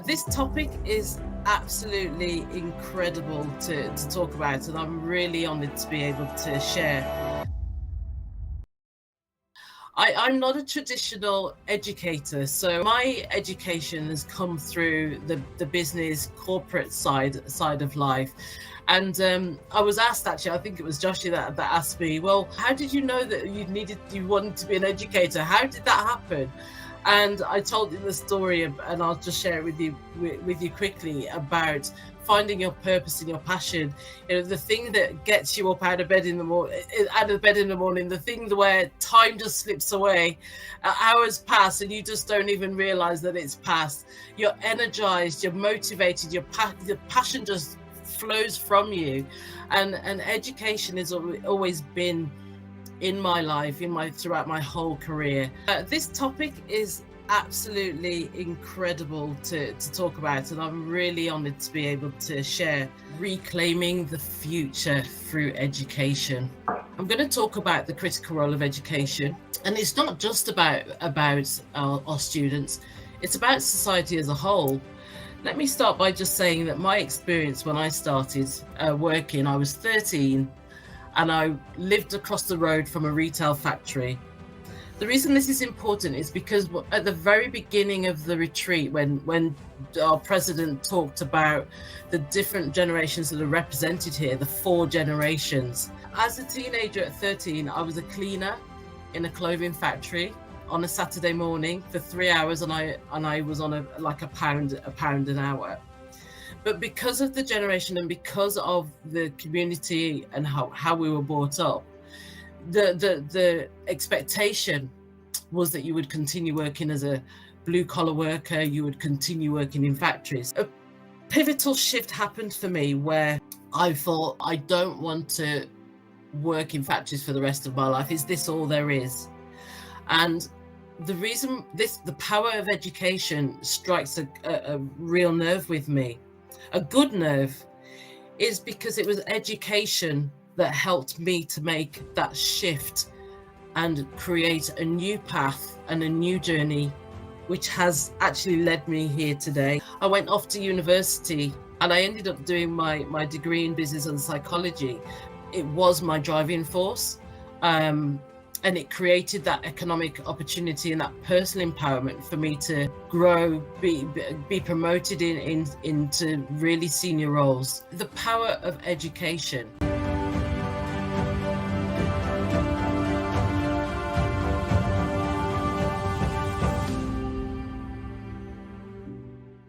This topic is absolutely incredible to talk about, and I'm really honoured to be able to share. I'm not a traditional educator, so my education has come through the business corporate side of life. And I was asked, actually, I think it was Joshie that asked me, well, how did you know that you wanted to be an educator? How did that happen? And I told him the story, and I'll just share it with you quickly, about finding your purpose and your passion. You know, the thing that gets you up out of bed in the morning, the thing where time just slips away, hours pass, and you just don't even realize that it's passed. You're energized, you're motivated, your passion just flows from you, and education has always been in my life, throughout my whole career. This topic is absolutely incredible to talk about, and I'm really honoured to be able to share reclaiming the future through education. I'm going to talk about the critical role of education, and it's not just about our students, it's about society as a whole. Let me start by just saying that my experience when I started working, I was 13, and I lived across the road from a retail factory. The reason this is important is because at the very beginning of the retreat, when our president talked about the different generations that are represented here, the 4 generations. As a teenager at 13, I was a cleaner in a clothing factory on a Saturday morning for 3 hours, and I was on a pound an hour. But because of the generation and because of the community and how we were brought up, the expectation was that you would continue working as a blue collar worker, you would continue working in factories. A pivotal shift happened for me where I thought, I don't want to work in factories for the rest of my life. Is this all there is? And the reason the power of education strikes a real nerve with me, a good nerve, is because it was education that helped me to make that shift and create a new path and a new journey, which has actually led me here today. I went off to university and I ended up doing my degree in business and psychology. It was my driving force. And it created that economic opportunity and that personal empowerment for me to grow, be promoted into really senior roles. The power of education